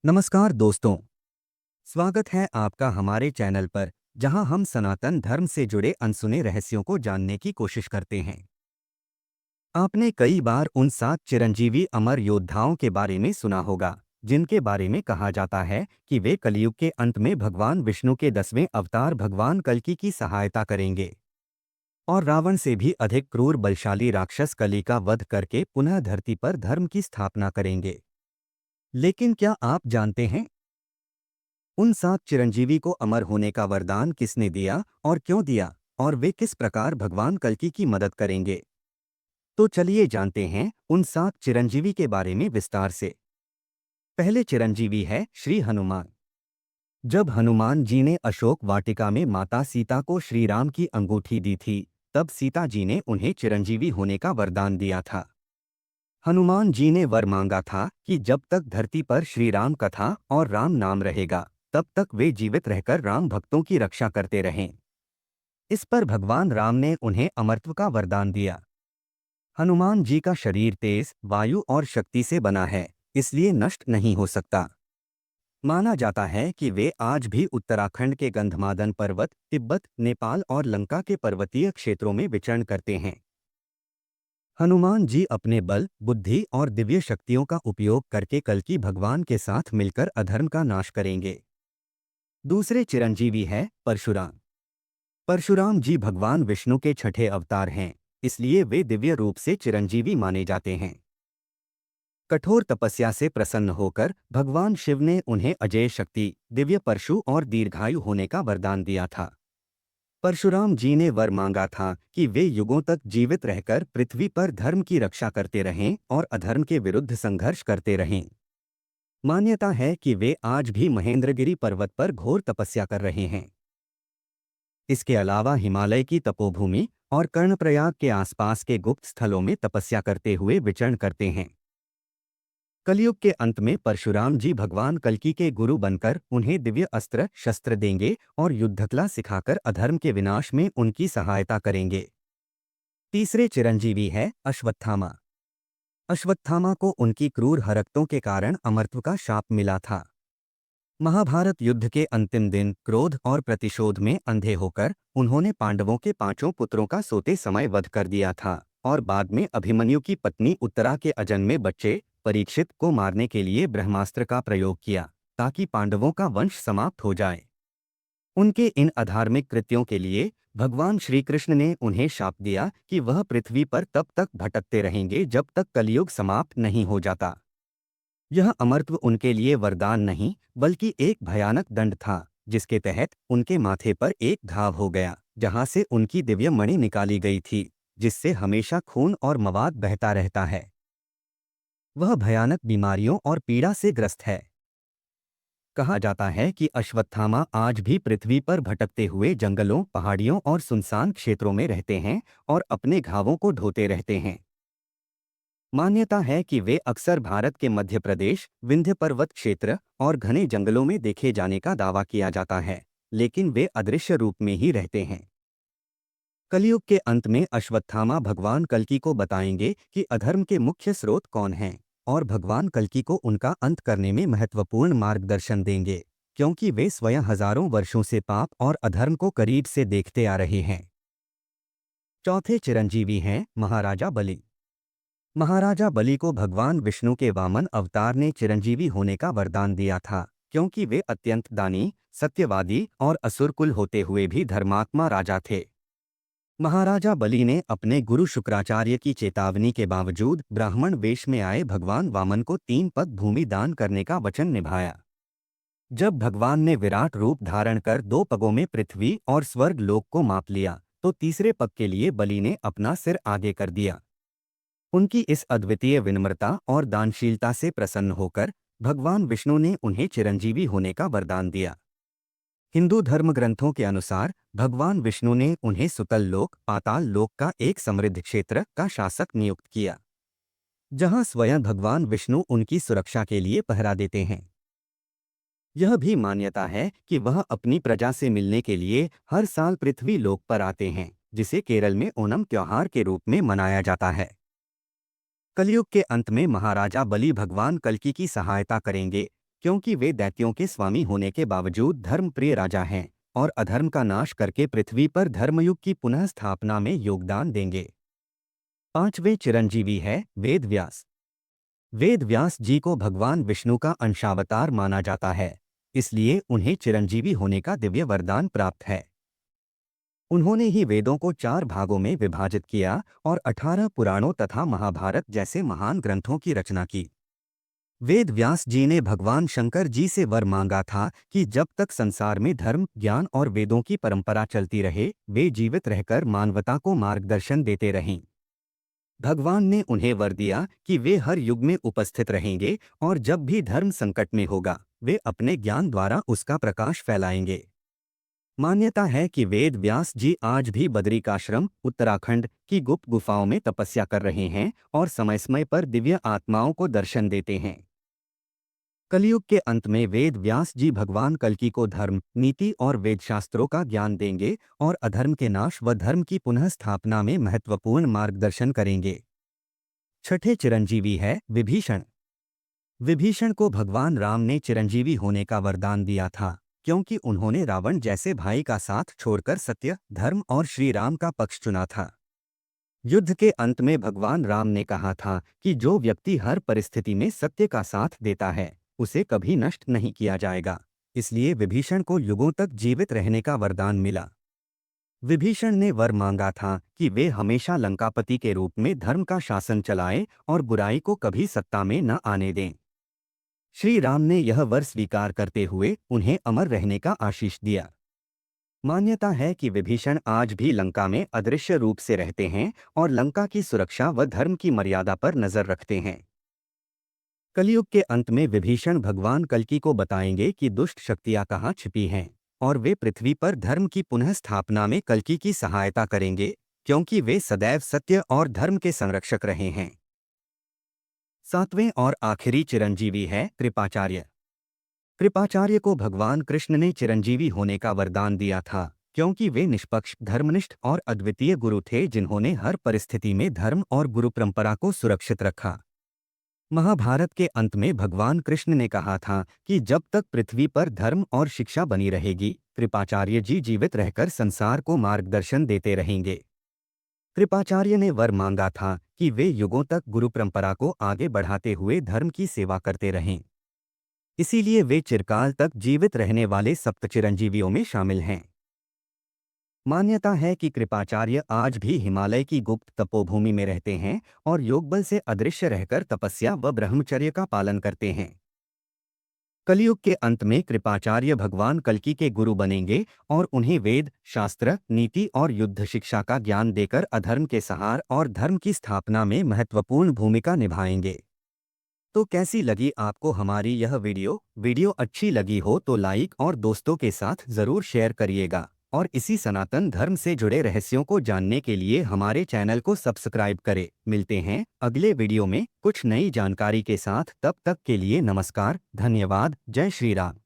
नमस्कार दोस्तों। स्वागत है आपका हमारे चैनल पर, जहां हम सनातन धर्म से जुड़े अनसुने रहस्यों को जानने की कोशिश करते हैं। आपने कई बार उन 7 चिरंजीवी अमर योद्धाओं के बारे में सुना होगा, जिनके बारे में कहा जाता है कि वे कलयुग के अंत में भगवान विष्णु के 10वें अवतार भगवान कल्कि की सहायता करेंगे और रावण से भी अधिक क्रूर बलशाली राक्षस कली का वध करके पुनः धरती पर धर्म की स्थापना करेंगे। लेकिन क्या आप जानते हैं, उन 7 चिरंजीवी को अमर होने का वरदान किसने दिया और क्यों दिया, और वे किस प्रकार भगवान कल्कि की मदद करेंगे? तो चलिए जानते हैं उन 7 चिरंजीवी के बारे में विस्तार से। पहले चिरंजीवी है श्री हनुमान। जब हनुमान जी ने अशोक वाटिका में माता सीता को श्री राम की अंगूठी दी थी, तब सीता जी ने उन्हें चिरंजीवी होने का वरदान दिया था। हनुमान जी ने वर मांगा था कि जब तक धरती पर श्री राम कथा और राम नाम रहेगा, तब तक वे जीवित रहकर राम भक्तों की रक्षा करते रहें। इस पर भगवान राम ने उन्हें अमरत्व का वरदान दिया। हनुमान जी का शरीर तेज, वायु और शक्ति से बना है, इसलिए नष्ट नहीं हो सकता। माना जाता है कि वे आज भी उत्तराखंड के गंधमादन पर्वत, तिब्बत, नेपाल और लंका के पर्वतीय क्षेत्रों में विचरण करते हैं। हनुमान जी अपने बल, बुद्धि और दिव्य शक्तियों का उपयोग करके कल्कि भगवान के साथ मिलकर अधर्म का नाश करेंगे। दूसरे चिरंजीवी है परशुराम। परशुराम जी भगवान विष्णु के छठे अवतार हैं, इसलिए वे दिव्य रूप से चिरंजीवी माने जाते हैं। कठोर तपस्या से प्रसन्न होकर भगवान शिव ने उन्हें अजेय शक्ति, दिव्य परशु और दीर्घायु होने का वरदान दिया था। परशुराम जी ने वर मांगा था कि वे युगों तक जीवित रहकर पृथ्वी पर धर्म की रक्षा करते रहें और अधर्म के विरुद्ध संघर्ष करते रहें। मान्यता है कि वे आज भी महेंद्रगिरी पर्वत पर घोर तपस्या कर रहे हैं। इसके अलावा हिमालय की तपोभूमि और कर्णप्रयाग के आसपास के गुप्त स्थलों में तपस्या करते हुए विचरण करते हैं। कलयुग के अंत में परशुराम जी भगवान कल्कि के गुरु बनकर उन्हें दिव्य अस्त्र शस्त्र देंगे और युद्धकला सिखाकर अधर्म के विनाश में उनकी सहायता करेंगे। तीसरे चिरंजीवी है अश्वत्थामा। अश्वत्थामा को उनकी क्रूर हरकतों के कारण अमरत्व का शाप मिला था। महाभारत युद्ध के अंतिम दिन क्रोध और प्रतिशोध में अंधे होकर उन्होंने पांडवों के 5 पुत्रों का सोते समय वध कर दिया था और बाद में अभिमन्यु की पत्नी उत्तरा के अजन्मे बच्चे परीक्षित को मारने के लिए ब्रह्मास्त्र का प्रयोग किया, ताकि पांडवों का वंश समाप्त हो जाए। उनके इन अधार्मिक कृत्यों के लिए भगवान श्री कृष्ण ने उन्हें शाप दिया कि वह पृथ्वी पर तब तक भटकते रहेंगे जब तक कलयुग समाप्त नहीं हो जाता। यह अमरत्व उनके लिए वरदान नहीं, बल्कि एक भयानक दंड था, जिसके तहत उनके माथे पर एक घाव हो गया, जहां से उनकी दिव्य मणि निकाली गई थी, जिससे हमेशा खून और मवाद बहता रहता है। वह भयानक बीमारियों और पीड़ा से ग्रस्त है। कहा जाता है कि अश्वत्थामा आज भी पृथ्वी पर भटकते हुए जंगलों, पहाड़ियों और सुनसान क्षेत्रों में रहते हैं और अपने घावों को धोते रहते हैं। मान्यता है कि वे अक्सर भारत के मध्य प्रदेश, विंध्य पर्वत क्षेत्र और घने जंगलों में देखे जाने का दावा किया जाता है, लेकिन वे अदृश्य रूप में ही रहते हैं। कलयुग के अंत में अश्वत्थामा भगवान कल्कि को बताएंगे कि अधर्म के मुख्य स्रोत कौन हैं, और भगवान कल्कि को उनका अंत करने में महत्वपूर्ण मार्गदर्शन देंगे, क्योंकि वे स्वयं हजारों वर्षों से पाप और अधर्म को करीब से देखते आ रहे हैं। चौथे चिरंजीवी हैं महाराजा बलि। महाराजा बलि को भगवान विष्णु के वामन अवतार ने चिरंजीवी होने का वरदान दिया था, क्योंकि वे अत्यंत दानी, सत्यवादी और असुर कुल होते हुए भी धर्मात्मा राजा थे। महाराजा बलि ने अपने गुरु शुक्राचार्य की चेतावनी के बावजूद ब्राह्मण वेश में आए भगवान वामन को 3 पग भूमि दान करने का वचन निभाया। जब भगवान ने विराट रूप धारण कर 2 पगों में पृथ्वी और स्वर्ग लोक को माप लिया, तो तीसरे पग के लिए बलि ने अपना सिर आगे कर दिया। उनकी इस अद्वितीय विनम्रता और दानशीलता से प्रसन्न होकर भगवान विष्णु ने उन्हें चिरंजीवी होने का वरदान दिया। हिंदू धर्म ग्रंथों के अनुसार भगवान विष्णु ने उन्हें सुतल लोक, पाताल लोक का एक समृद्ध क्षेत्र का शासक नियुक्त किया, जहां स्वयं भगवान विष्णु उनकी सुरक्षा के लिए पहरा देते हैं। यह भी मान्यता है कि वह अपनी प्रजा से मिलने के लिए हर साल पृथ्वी लोक पर आते हैं, जिसे केरल में ओणम त्योहार के रूप में मनाया जाता है। कलयुग के अंत में महाराजा बलि भगवान कल्कि की सहायता करेंगे, क्योंकि वे दैत्यों के स्वामी होने के बावजूद धर्मप्रिय राजा हैं और अधर्म का नाश करके पृथ्वी पर धर्मयुग की पुनः स्थापना में योगदान देंगे। पांचवें चिरंजीवी है वेद व्यास। वेद व्यास जी को भगवान विष्णु का अंशावतार माना जाता है, इसलिए उन्हें चिरंजीवी होने का दिव्य वरदान प्राप्त है। उन्होंने ही वेदों को 4 भागों में विभाजित किया और 18 पुराणों तथा महाभारत जैसे महान ग्रंथों की रचना की। वेद व्यास जी ने भगवान शंकर जी से वर मांगा था कि जब तक संसार में धर्म, ज्ञान और वेदों की परंपरा चलती रहे, वे जीवित रहकर मानवता को मार्गदर्शन देते रहें। भगवान ने उन्हें वर दिया कि वे हर युग में उपस्थित रहेंगे और जब भी धर्म संकट में होगा, वे अपने ज्ञान द्वारा उसका प्रकाश फैलाएंगे। मान्यता है कि वेद व्यास जी आज भी बदरिकाश्रम, उत्तराखंड की गुप्त गुफाओं में तपस्या कर रहे हैं और समय समय पर दिव्य आत्माओं को दर्शन देते हैं। कलयुग के अंत में वेद व्यास जी भगवान कल्कि को धर्म, नीति और वेदशास्त्रों का ज्ञान देंगे और अधर्म के नाश व धर्म की पुनः स्थापना में महत्वपूर्ण मार्गदर्शन करेंगे। छठे चिरंजीवी है विभीषण। विभीषण को भगवान राम ने चिरंजीवी होने का वरदान दिया था, क्योंकि उन्होंने रावण जैसे भाई का साथ छोड़कर सत्य, धर्म और श्री राम का पक्ष चुना था। युद्ध के अंत में भगवान राम ने कहा था कि जो व्यक्ति हर परिस्थिति में सत्य का साथ देता है, उसे कभी नष्ट नहीं किया जाएगा। इसलिए विभीषण को युगों तक जीवित रहने का वरदान मिला। विभीषण ने वर मांगा था कि वे हमेशा लंकापति के रूप में धर्म का शासन चलाएं और बुराई को कभी सत्ता में न आने दें। श्री राम ने यह वर स्वीकार करते हुए उन्हें अमर रहने का आशीष दिया। मान्यता है कि विभीषण आज भी लंका में अदृश्य रूप से रहते हैं और लंका की सुरक्षा व धर्म की मर्यादा पर नजर रखते हैं। कलयुग के अंत में विभीषण भगवान कल्कि को बताएंगे कि दुष्ट शक्तियां कहाँ छिपी हैं और वे पृथ्वी पर धर्म की पुनः स्थापना में कल्कि की सहायता करेंगे, क्योंकि वे सदैव सत्य और धर्म के संरक्षक रहे हैं। सातवें और आखिरी चिरंजीवी है कृपाचार्य। कृपाचार्य को भगवान कृष्ण ने चिरंजीवी होने का वरदान दिया था, क्योंकि वे निष्पक्ष, धर्मनिष्ठ और अद्वितीय गुरु थे जिन्होंने हर परिस्थिति में धर्म और गुरु परंपरा को सुरक्षित रखा। महाभारत के अंत में भगवान कृष्ण ने कहा था कि जब तक पृथ्वी पर धर्म और शिक्षा बनी रहेगी, कृपाचार्य जी जीवित रहकर संसार को मार्गदर्शन देते रहेंगे। कृपाचार्य ने वर मांगा था कि वे युगों तक गुरु परंपरा को आगे बढ़ाते हुए धर्म की सेवा करते रहें। इसीलिए वे चिरकाल तक जीवित रहने वाले सप्त चिरंजीवियों में शामिल हैं। मान्यता है कि कृपाचार्य आज भी हिमालय की गुप्त तपोभूमि में रहते हैं और योगबल से अदृश्य रहकर तपस्या व ब्रह्मचर्य का पालन करते हैं। कलयुग के अंत में कृपाचार्य भगवान कल्कि के गुरु बनेंगे और उन्हें वेद, शास्त्र, नीति और युद्ध शिक्षा का ज्ञान देकर अधर्म के संहार और धर्म की स्थापना में महत्वपूर्ण भूमिका निभाएंगे। तो कैसी लगी आपको हमारी यह वीडियो अच्छी लगी हो तो लाइक और दोस्तों के साथ ज़रूर शेयर करिएगा और इसी सनातन धर्म से जुड़े रहस्यों को जानने के लिए हमारे चैनल को सब्सक्राइब करें। मिलते हैं अगले वीडियो में कुछ नई जानकारी के साथ। तब तक के लिए नमस्कार, धन्यवाद, जय श्री राम।